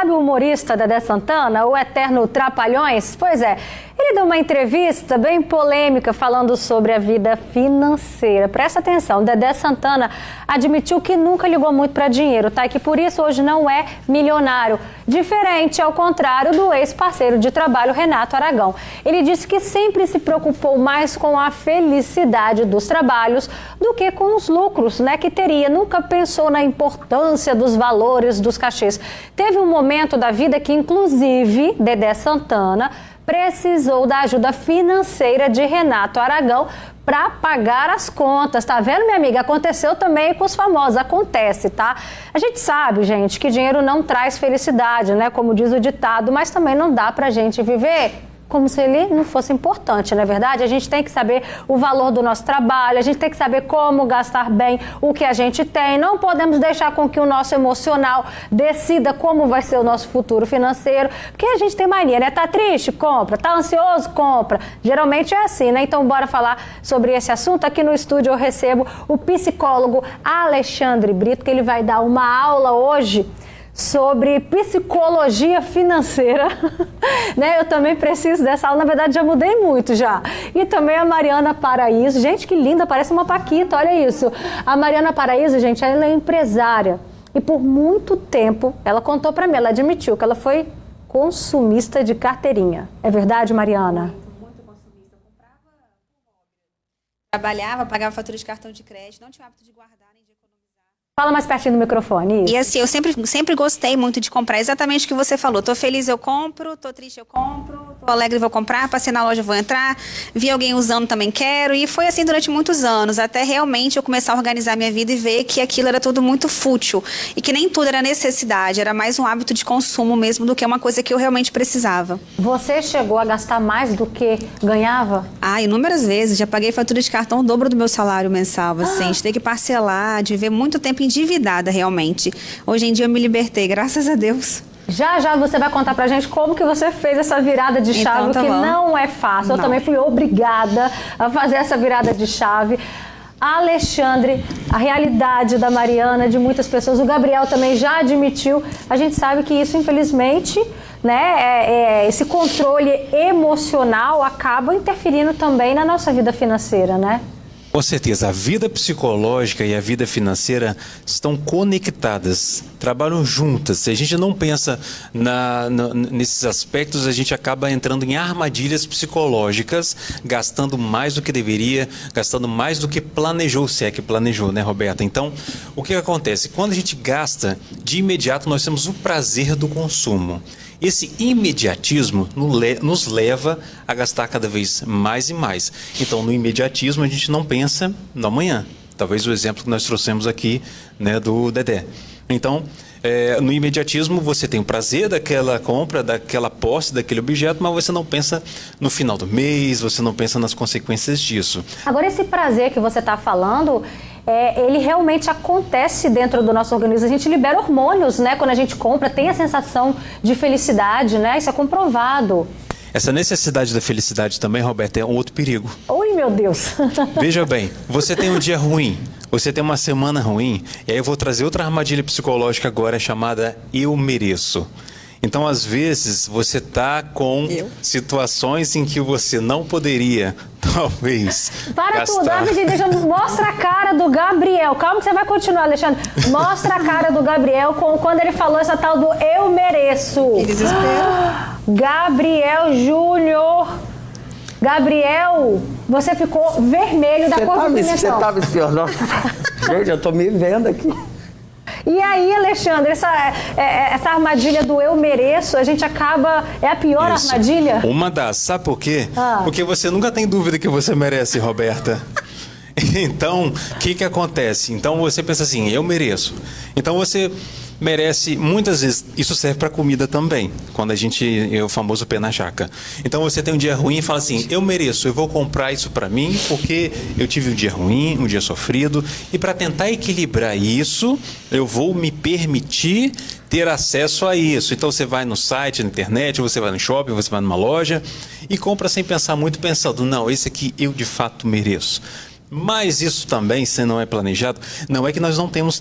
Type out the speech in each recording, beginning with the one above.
sabe o humorista Dedé Santana, o eterno Trapalhões? Pois é, ele deu uma entrevista bem polêmica falando sobre a vida financeira. Presta atenção, Dedé Santana admitiu que nunca ligou muito para dinheiro, tá? E que por isso hoje não é milionário. Diferente, ao contrário do ex-parceiro de trabalho Renato Aragão. Ele disse que sempre se preocupou mais com a felicidade dos trabalhos do que com os lucros, né, que teria. Nunca pensou na importância dos valores dos cachês. Teve um momento da vida que, inclusive, Dedé Santana precisou da ajuda financeira de Renato Aragão para pagar as contas. Tá vendo, minha amiga? Aconteceu também com os famosos. Acontece, tá? A gente sabe, gente, que dinheiro não traz felicidade, né? Como diz o ditado, mas também não dá pra gente viver como se ele não fosse importante, não é verdade? A gente tem que saber o valor do nosso trabalho, a gente tem que saber como gastar bem o que a gente tem. Não podemos deixar com que o nosso emocional decida como vai ser o nosso futuro financeiro, porque a gente tem mania, né? Tá triste? Compra. Tá ansioso? Compra. Geralmente é assim, né? Então bora falar sobre esse assunto. Aqui no estúdio eu recebo o psicólogo Alexandre Brito, que ele vai dar uma aula hoje sobre psicologia financeira, né? Eu também preciso dessa aula, na verdade já mudei muito já. E também a Mariana Paraíso, gente que linda, parece uma paquita, olha isso. A Mariana Paraíso, gente, ela é empresária e por muito tempo, ela contou pra mim, ela admitiu que ela foi consumista de carteirinha. É verdade, Mariana? Muito consumista, eu comprava, trabalhava, pagava fatura de cartão de crédito, não tinha o hábito de guardar nem de economizar. Fala mais pertinho do microfone. Isso. E assim, eu sempre gostei muito de comprar, exatamente o que você falou. Tô feliz, eu compro, tô triste, eu compro, tô alegre, vou comprar, passei na loja, vou entrar, vi alguém usando, também quero. E foi assim durante muitos anos, até realmente eu começar a organizar minha vida e ver que aquilo era tudo muito fútil. E que nem tudo era necessidade, era mais um hábito de consumo mesmo do que uma coisa que eu realmente precisava. Você chegou a gastar mais do que ganhava? Ah, inúmeras vezes. Já paguei fatura de cartão o dobro do meu salário mensal, assim. A gente tem que parcelar, de ver muito tempo endividada realmente. Hoje em dia eu me libertei, graças a Deus. Já já você vai contar pra gente como que você fez essa virada de chave, Então, tá que bom. não é fácil. Eu Não. também fui obrigada a fazer essa virada de chave. Alexandre, a realidade da Mariana, de muitas pessoas, o Gabriel também já admitiu. A gente sabe que isso, infelizmente, né, esse controle emocional acaba interferindo também na nossa vida financeira, né? Com certeza, a vida psicológica e a vida financeira estão conectadas, trabalham juntas. Se a gente não pensa nesses aspectos, a gente acaba entrando em armadilhas psicológicas, gastando mais do que deveria, gastando mais do que planejou, se é que planejou, né, Roberta? Então, o que acontece? Quando a gente gasta, de imediato nós temos o prazer do consumo. Esse imediatismo nos leva a gastar cada vez mais e mais. Então, no imediatismo, a gente não pensa no amanhã. Talvez o exemplo que nós trouxemos aqui, né, do Dedé. Então, no imediatismo, você tem o prazer daquela compra, daquela posse, daquele objeto, mas você não pensa no final do mês, você não pensa nas consequências disso. Agora, esse prazer que você está falando, ele realmente acontece dentro do nosso organismo. A gente libera hormônios, né? Quando a gente compra, tem a sensação de felicidade, né? Isso é comprovado. Essa necessidade da felicidade também, Roberto, é um outro perigo. Oi, meu Deus! Veja bem, você tem um dia ruim, você tem uma semana ruim, e aí eu vou trazer outra armadilha psicológica agora chamada eu mereço. Então, às vezes, você está com situações em que você não poderia, talvez, Para gastar. tudo, rapidinho, mostra a cara do Gabriel. Calma que você vai continuar, Alexandre. Mostra a cara do Gabriel quando ele falou essa tal do eu mereço. Que desespero. Gabriel Júnior. Gabriel, você ficou vermelho da cor do pimentão. Você estava espionando? Gente, eu tô me vendo aqui. E aí, Alexandre, essa armadilha do eu mereço, a gente acaba... É a pior Isso. armadilha? Uma das. Sabe por quê? Porque você nunca tem dúvida que você merece, Roberta. Então, o que acontece? Então, você pensa assim, eu mereço. Então, você merece, muitas vezes, isso serve para comida também, quando a gente, é o famoso pé na jaca. Então, você tem um dia ruim e fala assim, eu mereço, eu vou comprar isso para mim, porque eu tive um dia ruim, um dia sofrido, e para tentar equilibrar isso, eu vou me permitir ter acesso a isso. Então, você vai no site, na internet, você vai no shopping, você vai numa loja, e compra sem pensar muito, pensando, não, esse aqui eu de fato mereço. Mas isso também, se não é planejado, não é que nós não temos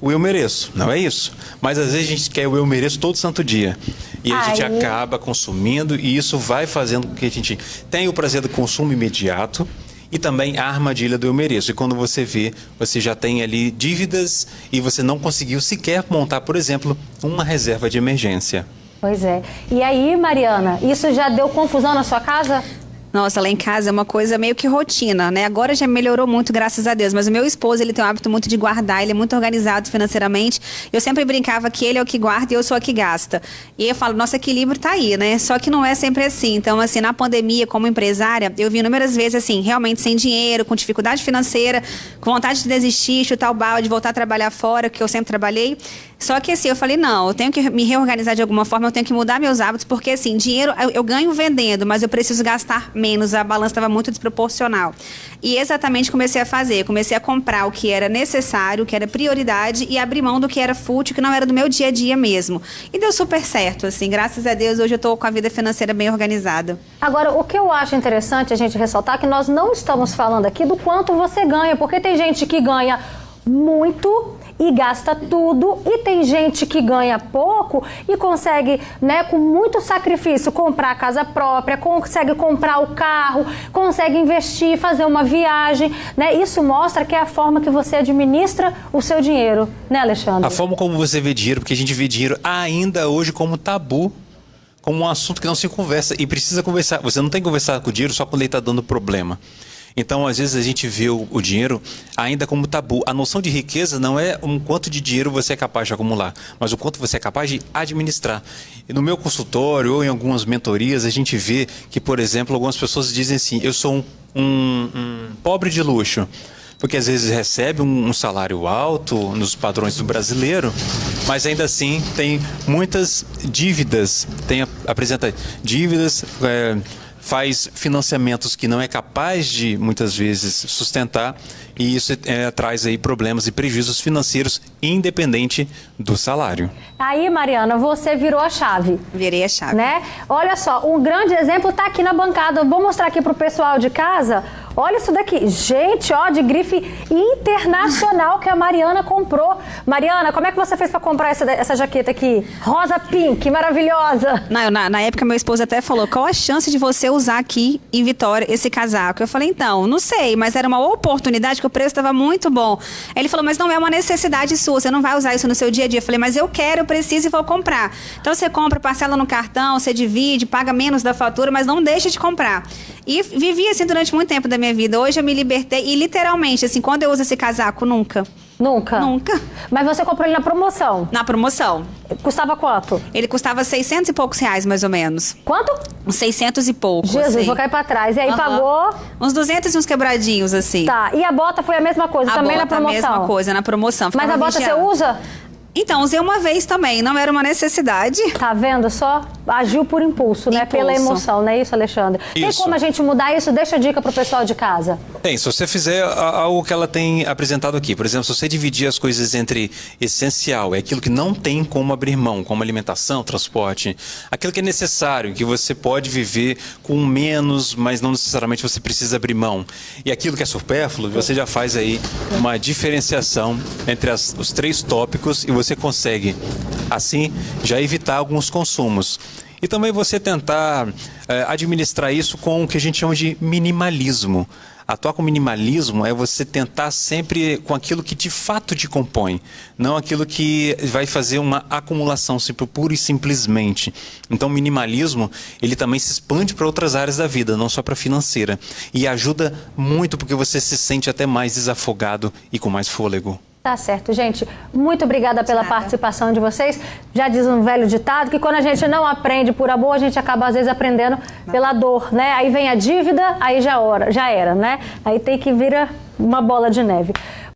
o eu mereço, não é isso? Mas às vezes a gente quer o eu mereço todo santo dia. E a gente acaba consumindo e isso vai fazendo com que a gente tenha o prazer do consumo imediato e também a armadilha do eu mereço. E quando você vê, você já tem ali dívidas e você não conseguiu sequer montar, por exemplo, uma reserva de emergência. Pois é. E aí, Mariana, isso já deu confusão na sua casa? Nossa, lá em casa é uma coisa meio que rotina, né? Agora já melhorou muito, graças a Deus. Mas o meu esposo, ele tem um hábito muito de guardar, ele é muito organizado financeiramente. Eu sempre brincava que ele é o que guarda e eu sou a que gasta. E eu falo, nosso equilíbrio tá aí, né? Só que não é sempre assim. Então, assim, na pandemia, como empresária, eu vi inúmeras vezes, assim, realmente sem dinheiro, com dificuldade financeira, com vontade de desistir, chutar o balde, voltar a trabalhar fora, que eu sempre trabalhei. Só que assim, eu falei, não, eu tenho que me reorganizar de alguma forma, eu tenho que mudar meus hábitos, porque assim, dinheiro eu ganho vendendo, mas eu preciso gastar menos, a balança estava muito desproporcional. E exatamente comecei a fazer, comecei a comprar o que era necessário, o que era prioridade e abrir mão do que era fútil, que não era do meu dia a dia mesmo. E deu super certo, assim, graças a Deus, hoje eu estou com a vida financeira bem organizada. Agora, o que eu acho interessante a gente ressaltar é que nós não estamos falando aqui do quanto você ganha, porque tem gente que ganha muito e gasta tudo, e tem gente que ganha pouco e consegue, né, com muito sacrifício, comprar a casa própria, consegue comprar o carro, consegue investir, fazer uma viagem, né? Isso mostra que é a forma que você administra o seu dinheiro, né, Alexandre? A forma como você vê dinheiro, porque a gente vê dinheiro ainda hoje como tabu, como um assunto que não se conversa e precisa conversar. Você não tem que conversar com o dinheiro só quando ele está dando problema. Então, às vezes, a gente vê o dinheiro ainda como tabu. A noção de riqueza não é um quanto de dinheiro você é capaz de acumular, mas o quanto você é capaz de administrar. E no meu consultório ou em algumas mentorias, a gente vê que, por exemplo, algumas pessoas dizem assim, eu sou um pobre de luxo. Porque às vezes recebe um salário alto nos padrões do brasileiro, mas ainda assim tem muitas dívidas, apresenta dívidas, faz financiamentos que não é capaz de, muitas vezes, sustentar, e isso traz aí problemas e prejuízos financeiros independente do salário. Aí, Mariana, você virou a chave. Virei a chave. Né? Olha só, um grande exemplo está aqui na bancada. Eu vou mostrar aqui para o pessoal de casa. Olha isso daqui. Gente, ó, de grife internacional que a Mariana comprou. Mariana, como é que você fez para comprar essa jaqueta aqui? Rosa pink, maravilhosa. Na época, meu esposo até falou, qual a chance de você usar aqui em Vitória esse casaco? Eu falei, então, não sei, mas era uma oportunidade que o preço estava muito bom. Aí ele falou, mas não é uma necessidade sua, você não vai usar isso no seu dia a dia. Eu falei, mas eu quero, eu preciso e vou comprar. Então você compra, parcela no cartão, você divide, paga menos da fatura, mas não deixa de comprar. E vivi assim durante muito tempo da minha vida. Hoje eu me libertei e literalmente, assim, quando eu uso esse casaco, nunca. Nunca? Nunca. Mas você comprou ele na promoção? Na promoção. Custava quanto? Ele custava 600 e poucos reais, mais ou menos. Quanto? Uns 600 e poucos. Jesus, assim. Vou cair pra trás. E aí pagou? Uns 200 e uns quebradinhos, assim. Tá. E a bota foi a mesma coisa, também na promoção? A mesma coisa, na promoção. Mas a bota vigiando. você usa? Então, usei uma vez também, não era uma necessidade. Tá vendo só? Agiu por impulso, né? Pela emoção, não é isso, Alexandre? Isso. Tem como a gente mudar isso? Deixa a dica pro pessoal de casa. Tem, se você fizer algo que ela tem apresentado aqui, por exemplo, se você dividir as coisas entre essencial, é aquilo que não tem como abrir mão, como alimentação, transporte, aquilo que é necessário, que você pode viver com menos, mas não necessariamente você precisa abrir mão. E aquilo que é supérfluo, você já faz aí uma diferenciação entre os três tópicos e você consegue, assim, já evitar alguns consumos. E também você tentar administrar isso com o que a gente chama de minimalismo. Atuar com minimalismo é você tentar sempre com aquilo que de fato te compõe, não aquilo que vai fazer uma acumulação, pura e simplesmente. Então o minimalismo, ele também se expande para outras áreas da vida, não só para a financeira. E ajuda muito porque você se sente até mais desafogado e com mais fôlego. Tá certo, gente. Muito obrigada pela participação de vocês. Já diz um velho ditado que quando a gente não aprende por amor, a gente acaba às vezes aprendendo pela dor, né? Aí vem a dívida, aí já era, né? Aí tem que virar uma bola de neve.